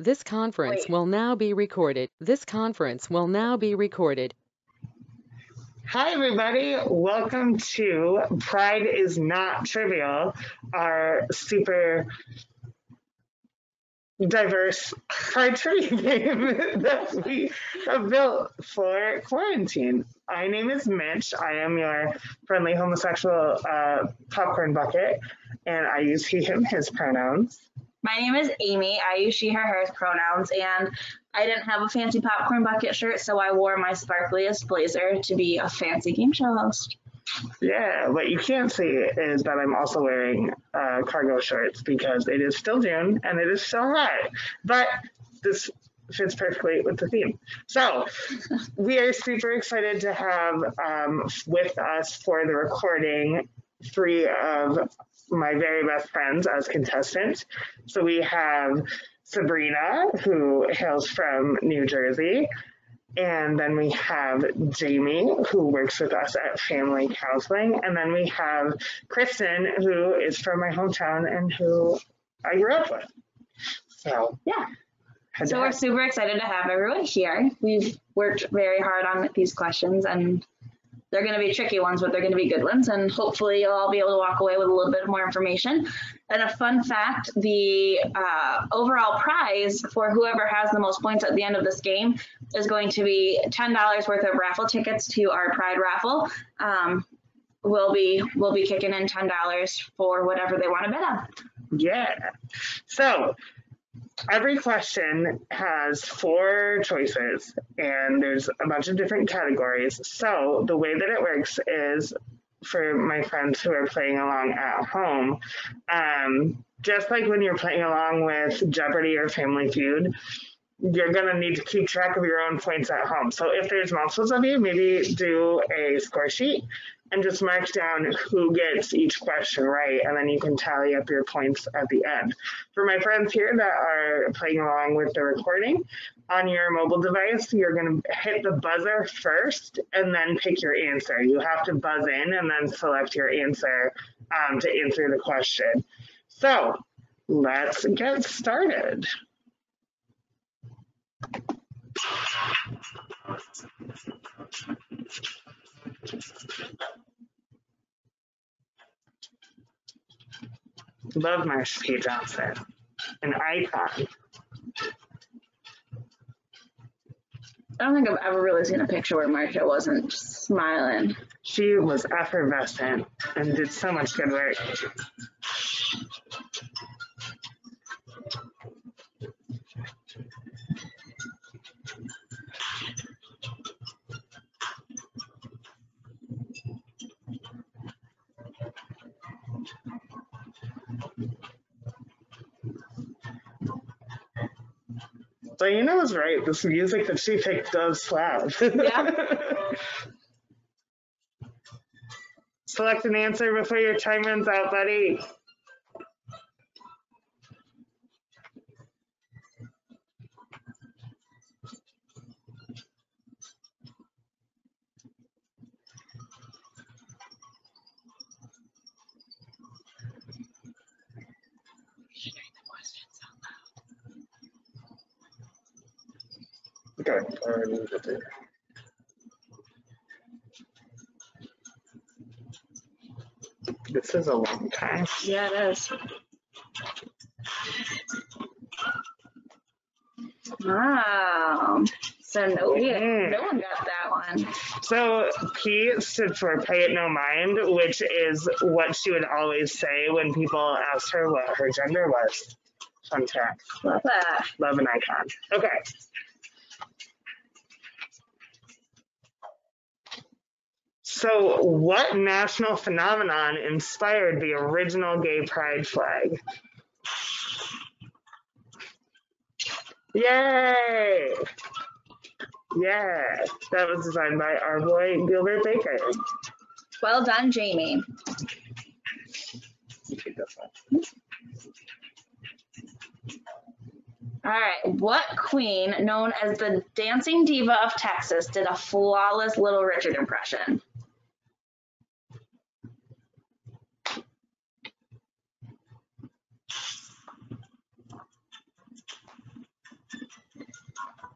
This conference Wait. will now be recorded. This conference will now be recorded. Hi, everybody. Welcome to Pride is Not Trivial, our super diverse pride trivia game that we have built for quarantine. My name is Mitch. I am your friendly homosexual popcorn bucket, and I use he, him, his pronouns. My name is Amy. I use she, her, hers pronouns, and I didn't have a fancy popcorn bucket shirt, so I wore my sparkliest blazer to be a fancy game show host. Yeah, what you can't see is that I'm also wearing cargo shorts because it is still June and it is still hot. But this fits perfectly with the theme. So we are super excited to have with us for the recording 3 of my very best friends as contestants. So we have Sabrina, who hails from New Jersey. And then we have Jamie, who works with us at Family Counseling. And then we have Kristen, who is from my hometown and who I grew up with. So, yeah. So we're super excited to have everyone here. We've worked very hard on these questions, and they're going to be tricky ones, but they're going to be good ones. And hopefully you'll all be able to walk away with a little bit more information. And a fun fact, the overall prize for whoever has the most points at the end of this game is going to be $10 worth of raffle tickets to our Pride raffle. We'll be kicking in $10 for whatever they want to bet on. Yeah. So every question has 4 choices, and there's a bunch of different categories. So the way that it works is, for my friends who are playing along at home, just like when you're playing along with Jeopardy or Family Feud, you're going to need to keep track of your own points at home. So if there's multiples of you, maybe do a score sheet and just mark down who gets each question right, and then you can tally up your points at the end. For my friends here that are playing along with the recording, on your mobile device, you're going to hit the buzzer first and then pick your answer. You have to buzz in and then select your answer to answer the question. So let's get started. Love Marsha P. Johnson, an icon. I don't think I've ever really seen a picture where Marsha wasn't smiling. She was effervescent and did so much good work. Diana was right. This music that she picked does slap. Yeah. Select an answer before your time runs out, buddy. Okay. This is a long time. Yeah, it is. Wow. So no one got that one. So P stood for Pay It No Mind, which is what she would always say when people asked her what her gender was. Fun fact. Love that. Love an icon. Okay. So what national phenomenon inspired the original gay pride flag? Yay! Yeah, that was designed by our boy Gilbert Baker. Well done, Jamie. All right, what queen, known as the Dancing Diva of Texas, did a flawless Little Richard impression?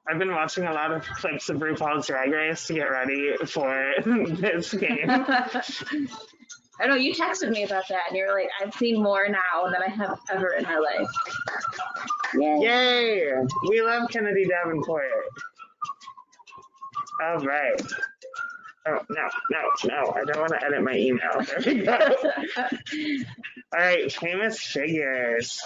I've been watching a lot of clips of RuPaul's Drag Race to get ready for this game. I know you texted me about that, and you were like, "I've seen more now than I have ever in my life." Yay! Yay! We love Kennedy Davenport. All right. Oh, no. I don't want to edit my email. There we go. All right, famous figures.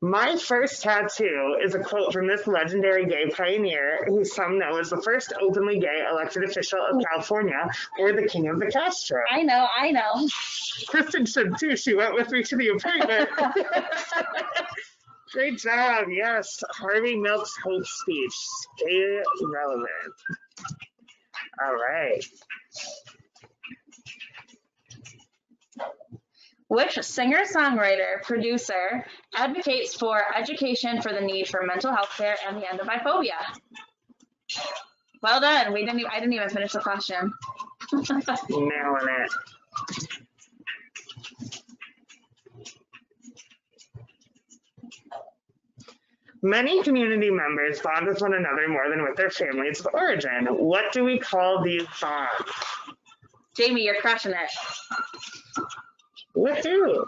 My first tattoo is a quote from this legendary gay pioneer who some know as the first openly gay elected official of California or the king of the Castro. I know. Kristen should too. She went with me to the appointment. Great job. Yes. Harvey Milk's hope speech. Stay relevant. All right. Which singer-songwriter, producer advocates for education for the need for mental health care and the end of biphobia? Well done. I didn't even finish the question. Nailing it. Many community members bond with one another more than with their families of origin. What do we call these bonds? Jamie, you're crushing it. Woohoo!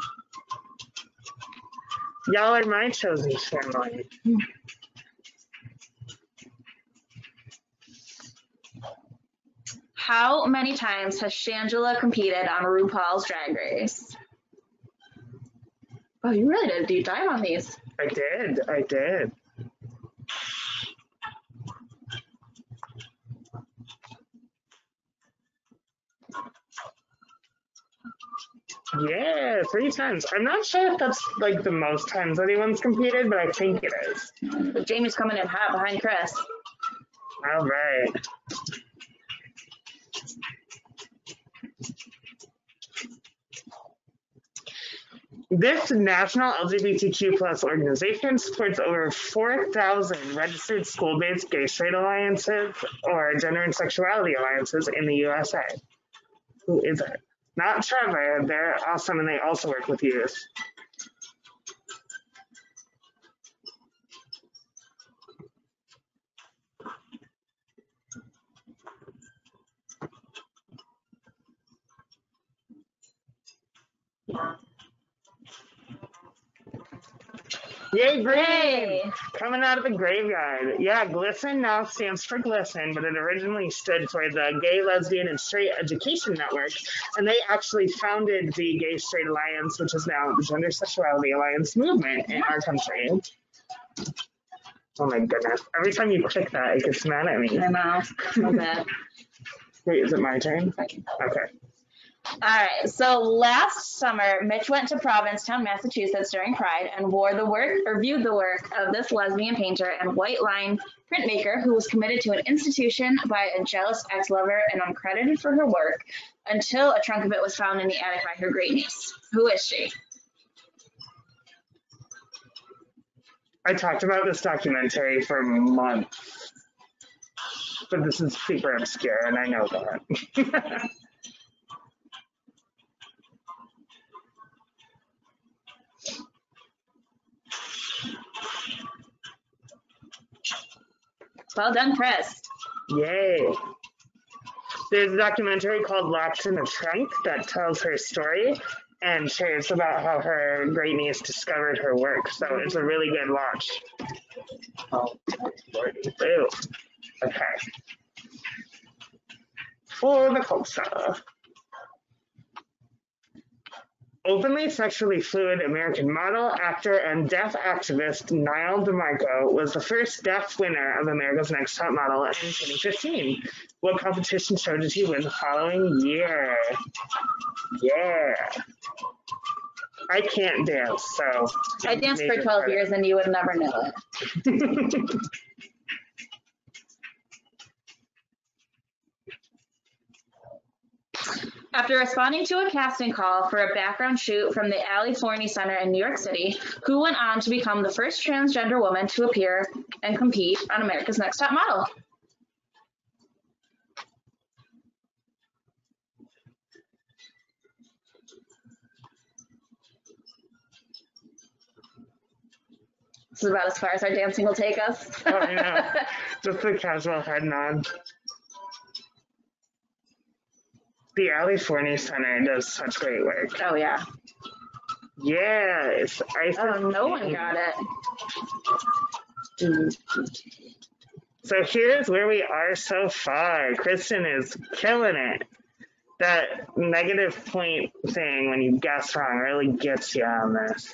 Y'all are my chosen family. How many times has Shangela competed on RuPaul's Drag Race? Oh, you really did a deep dive on these. I did. Yeah, 3 times. I'm not sure if that's like the most times anyone's competed, but I think it is. But Jamie's coming in hot behind Chris. All right. This national LGBTQ plus organization supports over 4,000 registered school-based gay straight alliances or gender and sexuality alliances in the USA. Who is it? Not Trevor. They're awesome and they also work with youth. Yay, green! Hey! Coming out of the graveyard. Yeah, GLSEN now stands for GLSEN, but it originally stood for the Gay, Lesbian, and Straight Education Network. And they actually founded the Gay Straight Alliance, which is now the Gender Sexuality Alliance movement in our country. Oh my goodness. Every time you click that, it gets mad at me. I know. So bad. Wait, is it my turn? Okay. All right. So last summer, Mitch went to Provincetown, Massachusetts during Pride and viewed the work of this lesbian painter and white line printmaker who was committed to an institution by a jealous ex-lover and uncredited for her work until a trunk of it was found in the attic by her great niece. Who is she? I talked about this documentary for months, but this is super obscure, and I know that. Well done, Chris. Yay. There's a documentary called Locked in a Trunk that tells her story and shares about how her great niece discovered her work. So it's a really good watch. Oh, ew. Okay. For the culture. Openly sexually fluid American model, actor, and deaf activist Niall DeMarco was the first deaf winner of America's Next Top Model in 2015. What competition show did he win the following year? Yeah. I can't dance, so. I danced for 12 years and you would never know it. After responding to a casting call for a background shoot from the Ali Forney Center in New York City, who went on to become the first transgender woman to appear and compete on America's Next Top Model? This is about as far as our dancing will take us. Oh, I know. Just the casual head nod. The California Center does such great work. Oh, yeah. Yes. Oh, no one got it. So here's where we are so far. Kristen is killing it. That negative point thing when you guess wrong really gets you on this.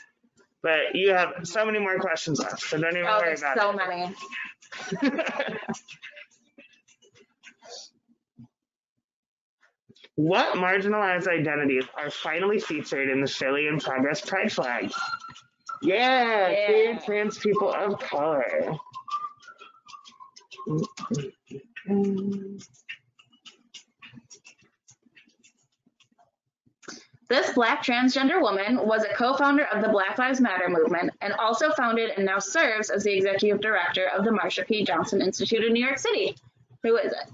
But you have so many more questions left, so don't even worry there's about so it. many. What marginalized identities are finally featured in the Philly in Progress Pride flag? Yeah, queer trans people of color. This Black transgender woman was a co-founder of the Black Lives Matter movement and also founded and now serves as the executive director of the Marsha P. Johnson Institute in New York City. Who is it?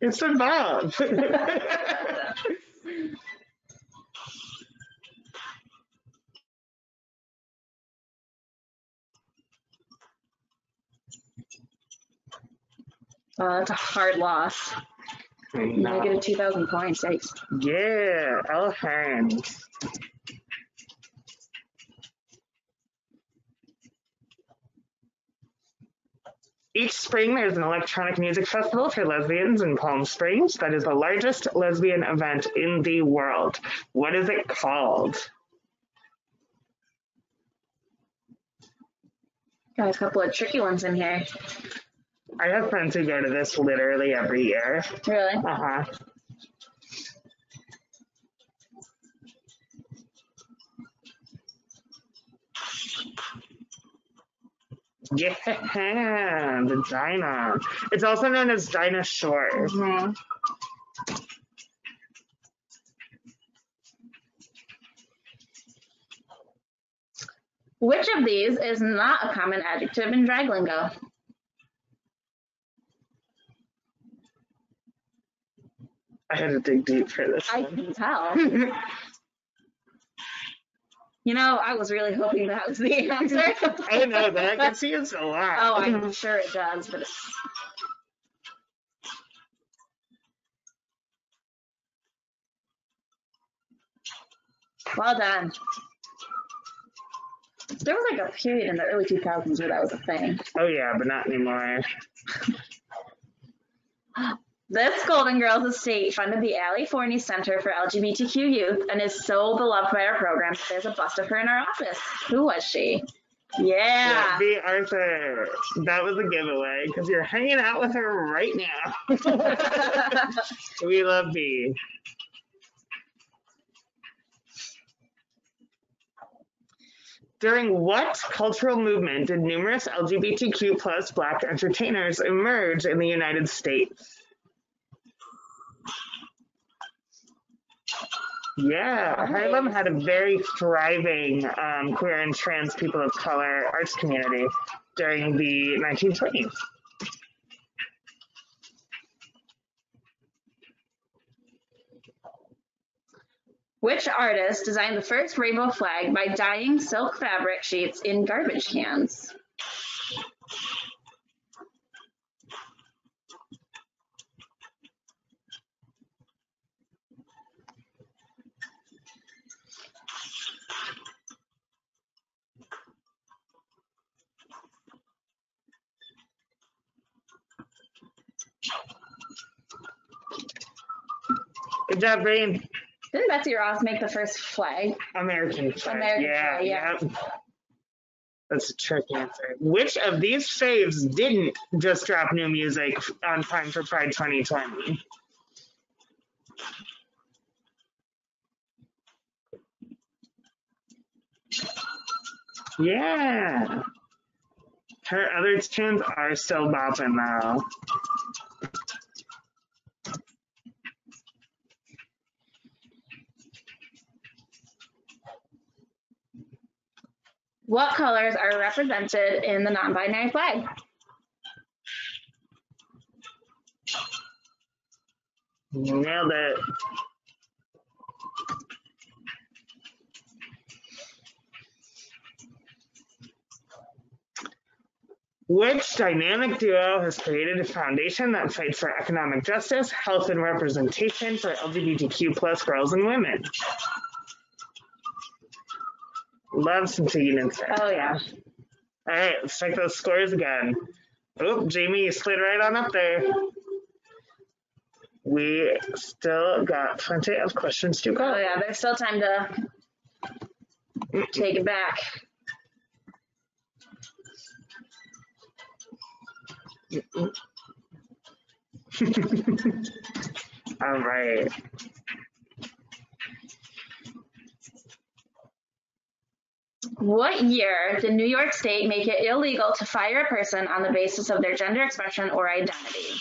It's a Bob. That's a hard loss. Negative 2,000 points. Yikes. Yeah, L. Hands. Each spring, there's an electronic music festival for lesbians in Palm Springs that is the largest lesbian event in the world. What is it called? Got a couple of tricky ones in here. I have friends who go to this literally every year. Really? Uh-huh. Yeah, the Dinah. It's also known as Dinah Shore. Mm-hmm. Which of these is not a common adjective in drag lingo? I had to dig deep for this I one. can tell. You know, I was really hoping that was the answer. I know that gets used a lot. Oh, I'm sure it does, but it's... Well done. There was like a period in the early 2000s where that was a thing. Oh yeah, but not anymore. This Golden Girls estate funded the Ali Forney Center for LGBTQ Youth and is so beloved by our program. There's a bust of her in our office. Who was she? Yeah. B. Arthur. That was a giveaway because you're hanging out with her right now. We love B. During what cultural movement did numerous LGBTQ plus Black entertainers emerge in the United States? Yeah, Harlem had a very thriving queer and trans people of color arts community during the 1920s. Which artist designed the first rainbow flag by dyeing silk fabric sheets in garbage cans? Good job, Brain. Didn't Betsy Ross make the first flag? American flag. American Yeah, flag, yeah. Yep. That's a trick answer. Which of these faves didn't just drop new music on time for Pride 2020? Yeah. Her other tunes are still bopping though. What colors are represented in the non-binary flag? Nailed it. Which dynamic duo has created a foundation that fights for economic justice, health, and representation for LGBTQ plus girls and women? Love some Tegan and Sarah. Oh, yeah. All right, let's check those scores again. Oh, Jamie, you slid right on up there. We still got plenty of questions to go. Oh, yeah. There's still time to take it back. All right. What year did New York State make it illegal to fire a person on the basis of their gender expression or identity?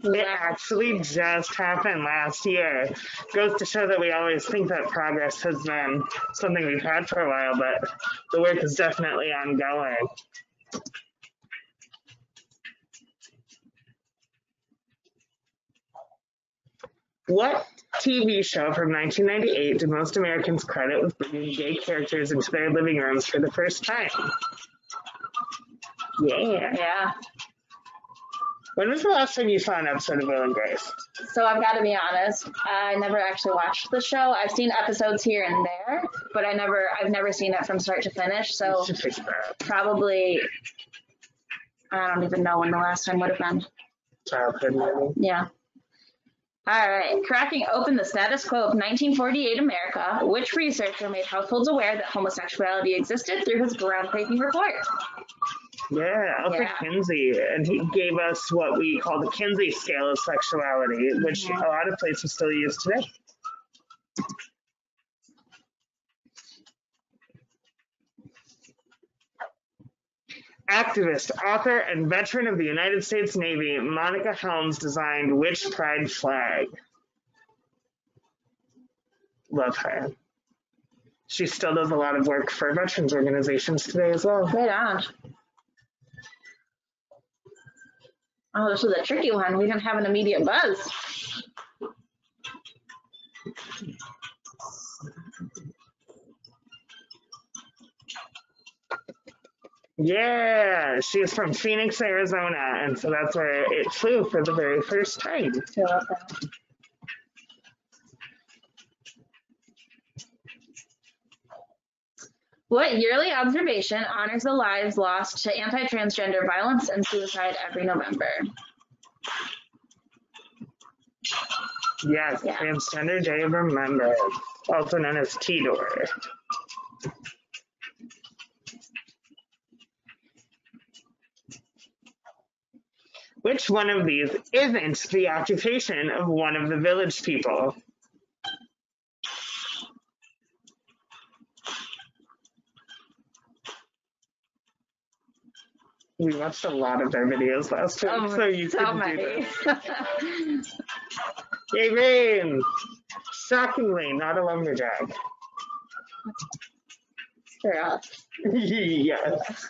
It actually just happened last year. Goes to show that we always think that progress has been something we've had for a while, but the work is definitely ongoing. What TV show from 1998 did most Americans credit with bringing gay characters into their living rooms for the first time? Yeah. Yeah. When was the last time you saw an episode of Will and Grace? So I've got to be honest, I never actually watched the show. I've seen episodes here and there, but I've never seen it from start to finish. So You should fix that. probably, I don't even know when the last time would have been. Childhood movie. Yeah. All right. Cracking open the status quo of 1948 America, which researcher made households aware that homosexuality existed through his groundbreaking report? Yeah, Alfred Yeah. Kinsey, and he gave us what we call the Kinsey scale of sexuality, which a lot of places still use today. Activist, author, and veteran of the United States Navy, Monica Helms designed which pride flag? Love her. She still does a lot of work for veterans organizations today as well. Right on. Oh, this was a tricky one. We didn't have an immediate buzz. Yeah, she is from Phoenix, Arizona, and so that's where it flew for the very first time. I love that. What yearly observation honors the lives lost to anti-transgender violence and suicide every November? Yes, Yeah. Transgender Day of Remembrance, also known as TDOR. Which one of these isn't the occupation of one of the village people? We watched a lot of their videos last week, so you so couldn't many. do this. Yay, Rain! Shockingly, not a lumberjack. Sure. Yes.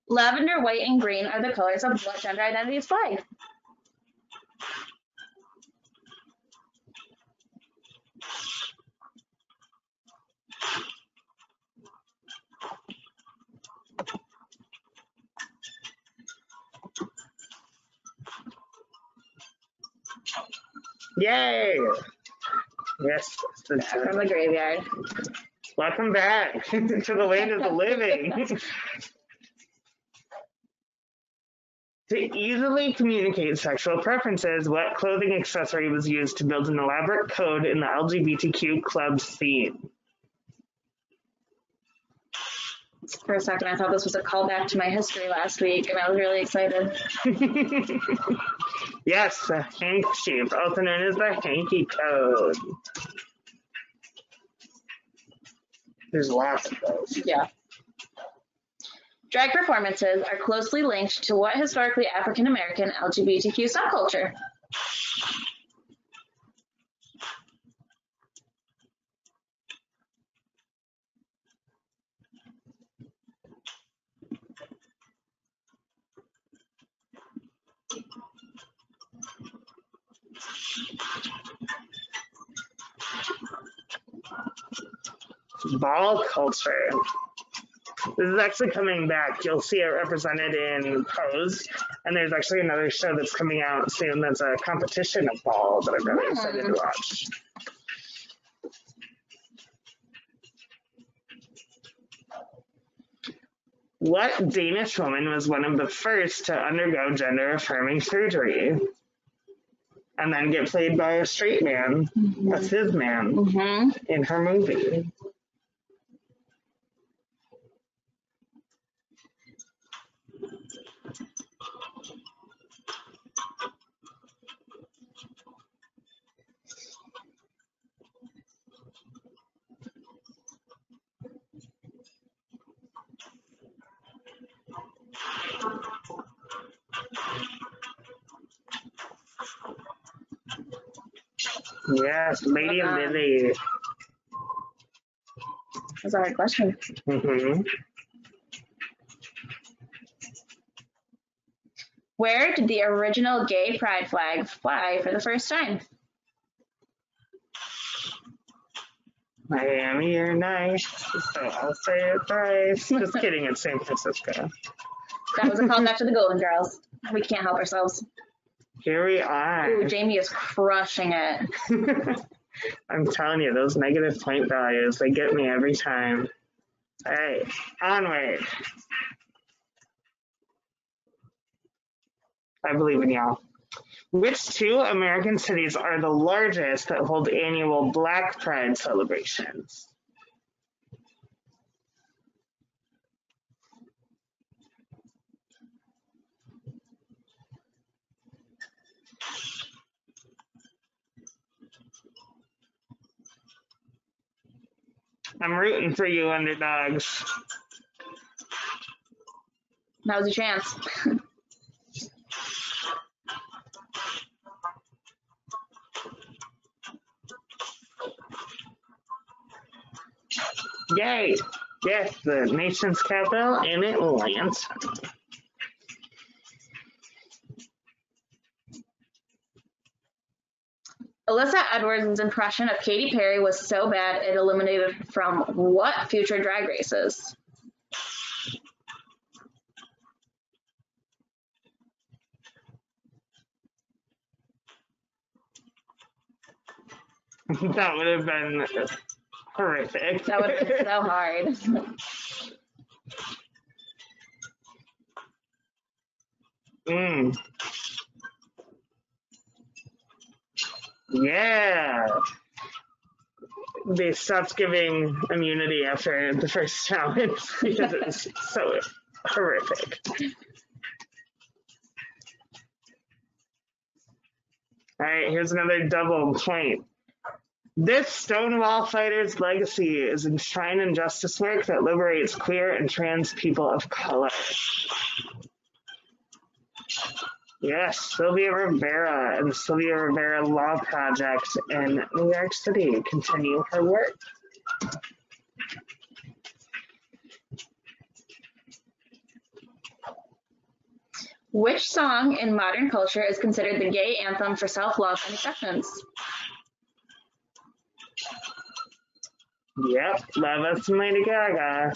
Lavender, white, and green are the colors of what gender identity's flag? Yay! Yes. From the graveyard. Welcome back to the land of the living. To easily communicate sexual preferences, what clothing accessory was used to build an elaborate code in the LGBTQ club scene? For a second, I thought this was a callback to my history last week, and I was really excited. Yes, the handkerchief, also known as the hanky code. There's lots of those. Yeah. Drag performances are closely linked to what historically African American LGBTQ subculture? Ball culture. This is actually coming back. You'll see it represented in Pose, and there's actually another show that's coming out soon that's a competition of ball that I'm really excited to watch. What Danish woman was one of the first to undergo gender-affirming surgery and then get played by a straight man, a cis man, in her movie? Yes, Lady Lily. That's a hard question. Where did the original gay pride flag fly for the first time? Miami, you're nice, so I'll say it thrice. Just kidding, it's San Francisco. That was a callback to the Golden Girls. We can't help ourselves. Here we are. Ooh, Jamie is crushing it. I'm telling you, those negative point values, they get me every time. All right, onward. I believe in y'all. Which two American cities are the largest that hold annual Black Pride celebrations? I'm rooting for you, underdogs. Now's your chance. Yay! Yes, the nation's capital in Atlanta. Alyssa Edwards' impression of Katy Perry was so bad it eliminated from what future drag races? That would have been horrific. That would have been so hard. Yeah. They stopped giving immunity after the first challenge because it was so horrific. All right, here's another double point. This Stonewall fighter's legacy is enshrined in justice work that liberates queer and trans people of color. Yes, Sylvia Rivera and the Sylvia Rivera Law Project in New York City continue her work. Which song in modern culture is considered the gay anthem for self-love and acceptance? Yep, Love Us from Lady Gaga.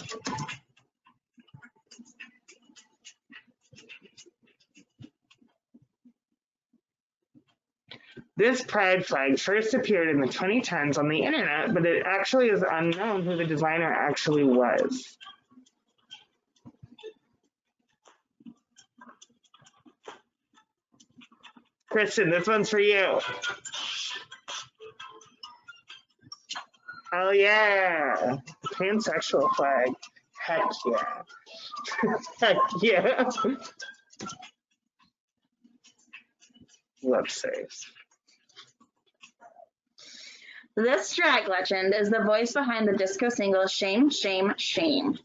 This pride flag first appeared in the 2010s on the internet, but it actually is unknown who the designer actually was. Kristen, this one's for you. Oh yeah, pansexual flag. Heck yeah. Heck yeah. Love safe. This drag legend is the voice behind the disco single Shame, Shame, Shame.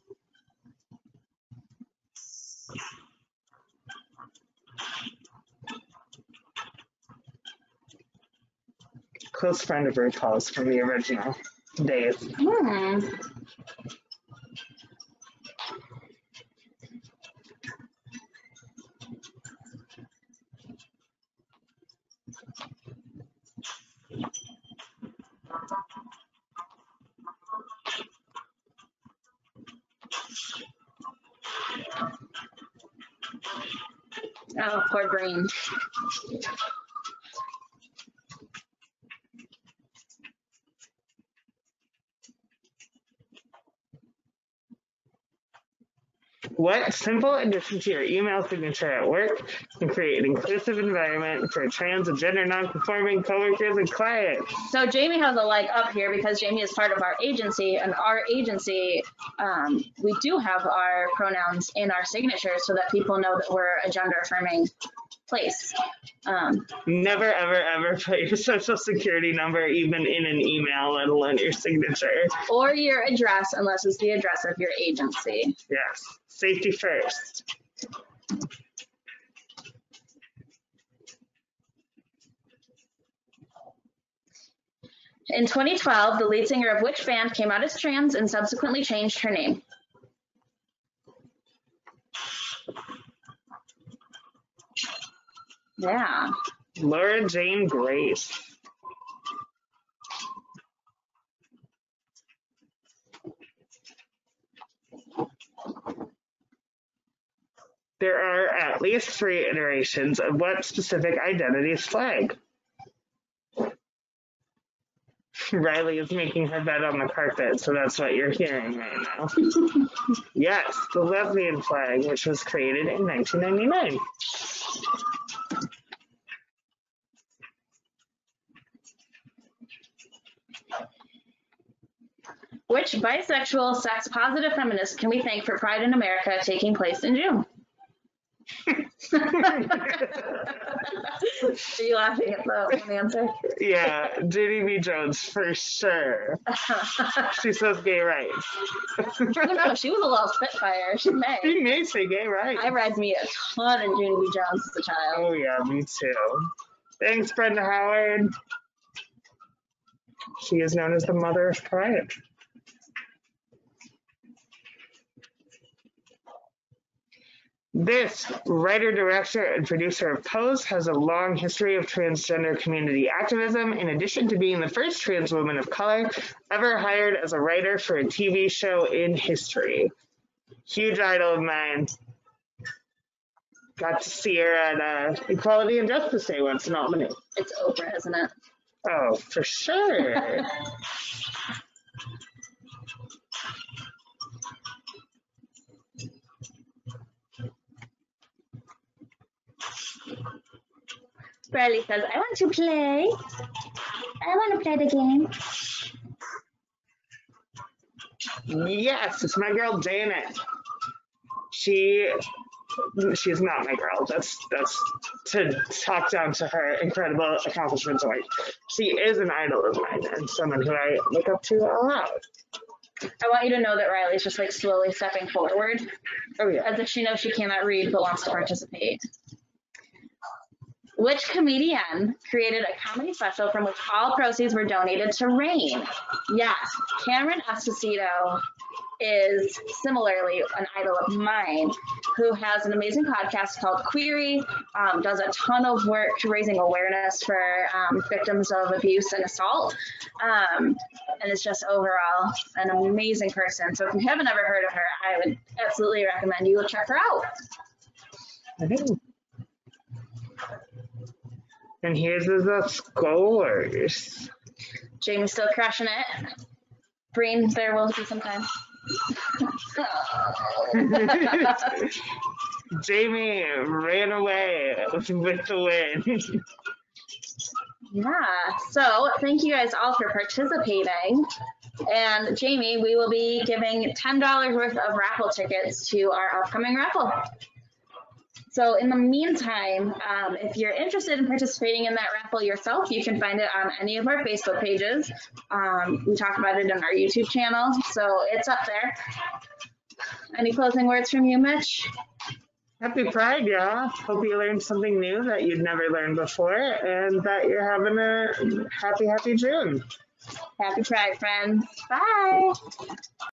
close friend of RuPaul's from the original days. Hmm. Oh, poor brain. What simple addition to your email signature at work can create an inclusive environment for trans and gender non-conforming coworkers and clients? So Jamie has a leg up here because Jamie is part of our agency, and our agency, we do have our pronouns in our signatures so that people know that we're a gender affirming place. Never, ever, ever put your social security number even in an email, let alone your signature. Or your address, unless it's the address of your agency. Yes, safety first. In 2012, the lead singer of which band came out as trans and subsequently changed her name? Yeah. Laura Jane Grace. There are at least 3 iterations of what specific identity's flag? Riley is making her bed on the carpet, so that's what you're hearing right now. Yes, the lesbian flag, which was created in 1999. Which bisexual, sex-positive feminist can we thank for Pride in America taking place in June? Are you laughing at the one answer? Yeah, Judy B. Jones, for sure. She says gay rights. I don't know. She was a little spitfire. She may. She may say gay rights. I read me a ton of Judy B. Jones as a child. Oh, yeah, me too. Thanks, Brenda Howard. She is known as the mother of Pride. This writer, director, and producer of Pose has a long history of transgender community activism, in addition to being the first trans woman of color ever hired as a writer for a TV show in history. Huge idol of mine. Got to see her at Equality and Justice Day once in Albany. It's Oprah, isn't it? Oh, for sure. Bradley says, I want to play. I want to play the game. Yes, it's my girl Janet. She's not my girl. That's to talk down to her incredible accomplishments. Like, she is an idol of mine and someone who I look up to a lot. I want you to know that Riley's just like slowly stepping forward. Oh yeah. As if she knows she cannot read but wants to participate. Which comedian created a comedy special from which all proceeds were donated to RAIN? Yes, Cameron Esposito is similarly an idol of mine, who has an amazing podcast called Query, does a ton of work raising awareness for victims of abuse and assault, and is just overall an amazing person. So if you haven't ever heard of her, I would absolutely recommend you check her out. I do. And here's the scores. Jamie's still crushing it. Breen, there will be some time. Jamie ran away with the win. Yeah, so thank you guys all for participating. And Jamie, we will be giving $10 worth of raffle tickets to our upcoming raffle. So in the meantime, if you're interested in participating in that raffle yourself, you can find it on any of our Facebook pages. We talked about it on our YouTube channel, so it's up there. Any closing words from you, Mitch? Happy Pride, y'all. Hope you learned something new that you'd never learned before and that you're having a happy June. Happy Pride, friends. Bye.